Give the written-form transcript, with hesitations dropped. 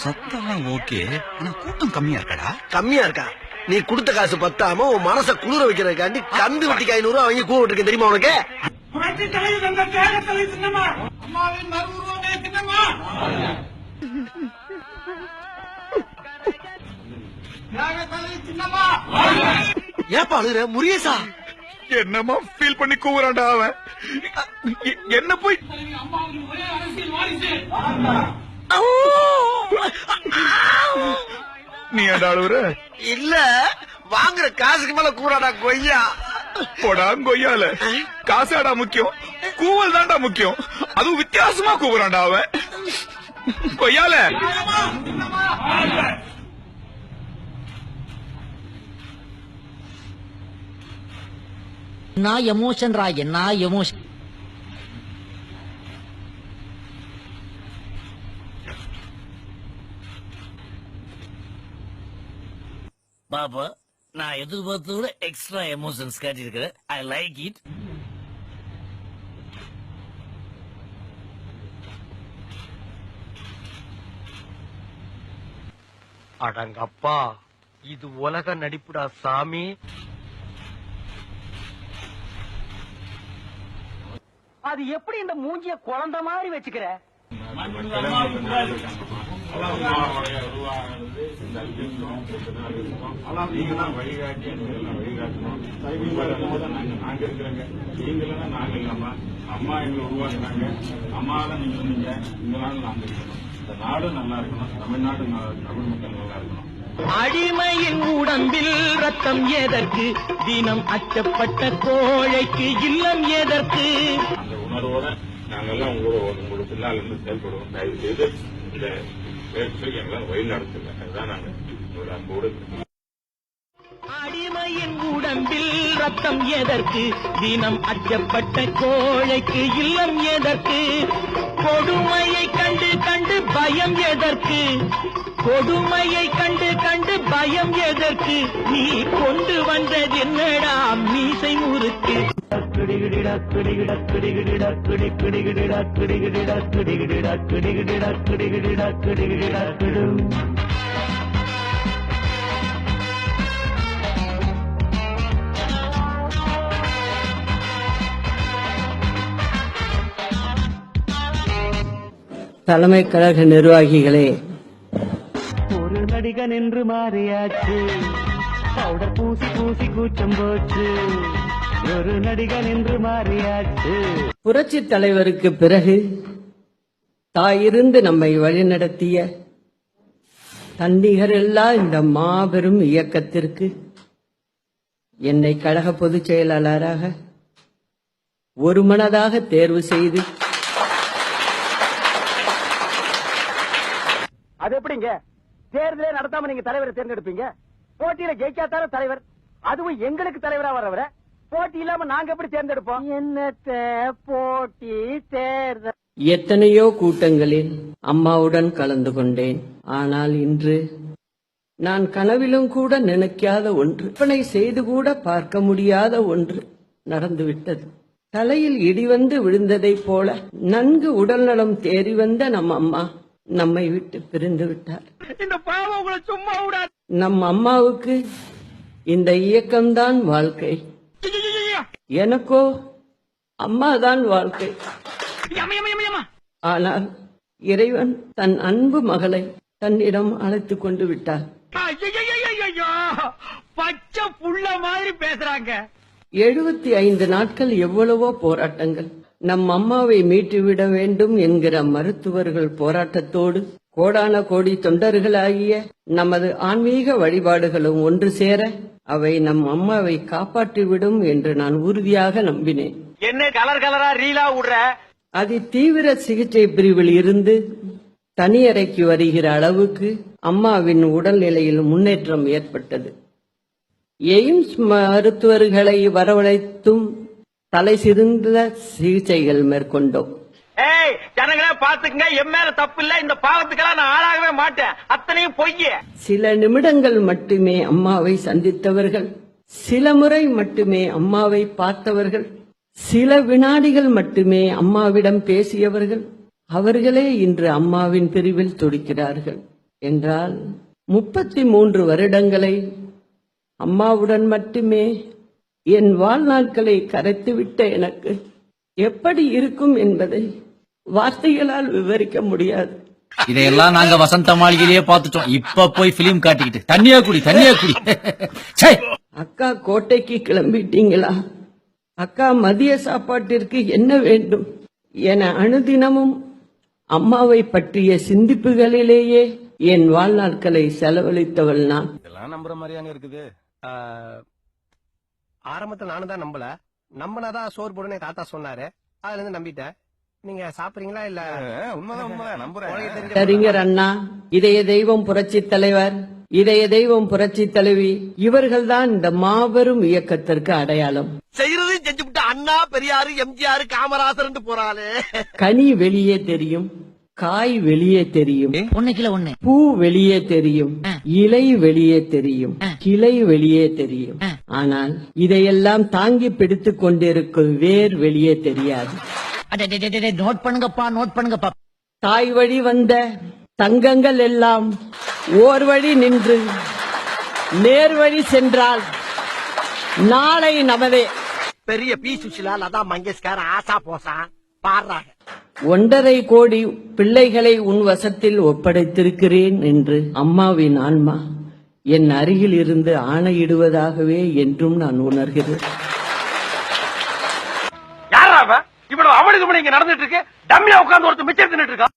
சத்தெல்லாம் okay, ஆனா கூட்டம் கம்மியா இருக்கடா. கம்மியா இருக்கா? நீ கொடுத்த காசு பத்தாம உன் மனச குளிர வைக்கிறதுக்காண்டி கந்து வெட்டிக்கு 500 ரூபா வாங்கி கூப்பிட்டு இருக்கேன் தெரியுமா உனக்கு? ஏப்பா அழுகுற முருகேசா? என்னமா ஃபீல் பண்ணி கூவுறான்டா அவன். என்ன போய் நீ ஏன்டா அழுகுற? இல்ல, வாங்குற காசுக்கு மேல கூறாடா கொய்யா. போடா கொய்யால, காசாடா முக்கியம், கூவல் தான்டா முக்கியம். அதுவும் வித்தியாசமா கூவுறான்டா அவன். கொய்யால என்ன எமோஷன் ரா, என்ன எமோஷன். பாப்பா, நான் எதிர்பார்த்த விட எக்ஸ்ட்ரா எமோஷன்ஸ் காட்டியிருக்கிறேன். I like it. அடங்கப்பா, இது உலக நடிப்புடா சாமி. அது எப்படி இந்த மூஞ்சிய குழந்தை மாதிரி வச்சுக்கிற? வழிகாட்டி வழிகாட்டணும். நாங்க இருக்கிறோங்க, நீங்க நாங்க இல்லாம அம்மா எங்களை உருவாக்குனாங்க. அம்மாதான் நீங்க சொன்னீங்க, இங்களால நாங்க இருக்கணும். இந்த நாடு நல்லா இருக்கணும், தமிழ்நாடு தமிழ் மக்கள் நல்லா இருக்கணும். அடிமையின் உடம்பில் ரத்தம் எதற்கு, தினம் அச்சப்பட்ட கோழைக்கு இல்லம் எதற்கு? அந்த உணர்வோட நாங்கெல்லாம் உங்களோட பின்னால் இருந்து செயல்படுவோம். தயவு செய்து இந்த பேச்சு எங்களால் வழி நடத்துங்க. அதுதான் நாங்க உங்களோட அன்போடு. அடிமையின் உடம்பில் ரத்தம் எதற்கு, தினம் அச்சப்பட்ட கோழைக்கு இல்லம் எதற்கு? கொடுமையை கண்டு கண்டு பயம் எதற்கு, கொடுமையை கண்டு கண்டு பயம் எதற்கு? நீ கொண்டு வந்தது என்னடா மீசை முறுக்கு? தலைமை கழக நிர்வாகிகளே, ஒரு நடிகன் என்று மாறியாச்சு, பவுடர் பூசி பூசி கூச்சம் போச்சு. ஒரு நடிகன் என்று மாறியாச்சு. புரட்சி தலைவருக்கு பிறகு தாயிருந்து நம்மை வழிநடத்திய தன்னிகரில்லா இந்த மாபெரும் இயக்கத்திற்கு என்னை கழக பொதுச் செயலாளராக ஒருமனதாக தேர்வு செய்து, அது எப்படிங்க தேர்தலே நடத்தாம நீங்க தலைவரை தேர்ந்தெடுப்பீங்க? போட்டியில ஜெயிக்காதான தலைவர், அதுவும் எங்களுக்கு தலைவரா வரவர போட்டி இல்லாம நாங்க எப்படி தேர்ந்தெடுப்போம்? என்னத்த போட்டி தேர்தல். எத்தனையோ கூட்டங்களில் அம்மாவுடன் கலந்து கொண்டேன். ஆனால் இன்று நான் கனவிலும் கூட நினைக்காத ஒன்று, கற்பனை செய்து கூட பார்க்க முடியாத ஒன்று நடந்துவிட்டது. தலையில் இடிவந்து விழுந்ததைப் போல நன்கு உடல்நலம் தேறி வந்த நம் அம்மா நம்மை விட்டு பிரிந்து விட்டார். இந்த பாவம் உங்களை சும்மா விடாது. நம் அம்மாவுக்கு இந்த இயக்கம்தான் வாழ்க்கை, எனக்கோ அம்மாதான் வாழ்க்கை. ஆனால் இறைவன் தன் அன்பு மகளை தன்னிடம் அழைத்துக் கொண்டு விட்டார். பச்சை புள்ள மாதிரி பேசுறாங்க. 75 நாட்கள் எவ்வளவோ போராட்டங்கள். நம் அம்மாவை மீட்டுவிட வேண்டும் என்கிற மருத்துவர்கள் போராட்டத்தோடு கோடான கோடி தொண்டர்களாகிய நமது ஆன்மீக வழிபாடுகளும் ஒன்று சேர அவை நம் அம்மாவை காப்பாற்றிவிடும் என்று நான் உறுதியாக நம்பினேன். என்ன கலர் கலரா ரீலா விடுற? அதி தீவிர சிகிச்சை பிரிவில் இருந்து தனியறைக்கு வருகிற அளவுக்கு அம்மாவின் உடல்நிலையில் முன்னேற்றம் ஏற்பட்டது. எய்ம்ஸ் மருத்துவர்களை வரவழைத்தும் தலை சிறந்த சிகிச்சைகள் மேற்கொண்டோம். ஏய் ஜனங்களே பாத்துக்கங்க, என் மேல தப்பு இல்ல. இந்த பாவத்துக்கெல்லாம் நான் ஆளாகவே மாட்டேன். அத்தனையும் பொய்ய. சில நிமிடங்கள் மட்டுமே அம்மாவை சந்தித்தவர்கள், சில முறை மட்டுமே அம்மாவை பார்த்தவர்கள், சில வினாடிகள் மட்டுமே அம்மாவிடம் பேசியவர்கள், அவர்களே இன்று அம்மாவின் பிரிவில் துடிக்கிறார்கள் என்றால் 33 வருடங்களை அம்மாவுடன் மட்டுமே என் வாழ்நாட்களை கரைத்துவிட்ட எனக்கு எப்படி இருக்கும் என்பதை வார்த்தைகளால் விவரிக்க முடியாது. இதையெல்லாம் நாங்க வசந்த மாளிகையிலேயே பார்த்துட்டோம். இப்ப போய் பிலிம் காட்டிக்கிட்டு தண்ணியா குடி. ச்சே. அக்கா கோட்டைக்கு கிளம்பிட்டீங்களா? அக்கா மதிய சாப்பாட்டிற்கு என்ன வேண்டும் என அனுதினமும் அம்மாவை பற்றிய சிந்திப்புகளிலேயே என் வாழ்நாட்களை செலவழித்தவள் நான். இதெல்லாம் நம்புற மாதிரியாங்க இருக்குது. ஆரம்பத்துல நானும் தான் நம்பினாதான் சோறு போடுன்னு தாத்தா சொன்னாரு. அதுல இருந்து நம்பிட்டேன். நீங்க சாப்பிடுறீங்களா? இல்ல உண்மைதான் நம்புறேன். அறிஞர் அண்ணா, இதய தெய்வம் புரட்சி தலைவர், இதய தெய்வம் புரட்சி தலைவி, இவர்கள்தான் இந்த மாபெரும் இயக்கத்திற்கு அடையாளம். செய்யறதையும் செஞ்சுவிட்டு அண்ணா, பெரியாரு, எம்ஜிஆர், காமராசர் போறாளே. கனி வெளியே தெரியும், காய் வெளியே தெரியும், ஒண்ணுக்குல ஒண்ணு, பூ வெளியே தெரியும், இலை வெளியே தெரியும், கிளை வெளியே தெரியும். ஆனால் இதையெல்லாம் தாங்கி பிடித்துக் கொண்டிருக்கும் வேர் வெளியே தெரியாது. நோட் பண்ணுங்கப்பா. தாய் வழி வந்த தங்கங்கள் எல்லாம் ஓர் வழி நின்று நேர்வழி சென்றால் நாளை நமதே. பெரிய பி சுஷிலா, லதா மங்கேஷ்கர், ஆசா போசா பாடுறாங்க. 1.5 கோடி பிள்ளைகளை உன் வசத்தில் ஒப்படைத்திருக்கிறேன் என்று அம்மாவின் ஆன்மா என் அருகில் இருந்து ஆணையிடுவதாகவே என்றும் நான் உணர்கிறேன். யாரா இவ்வளவு அவனுக்கு இங்க நடந்துட்டு இருக்கு? டம்மியா உட்கார்ந்து ஒருத்தர் மிச்சம் தின்னுட்டு இருக்கா?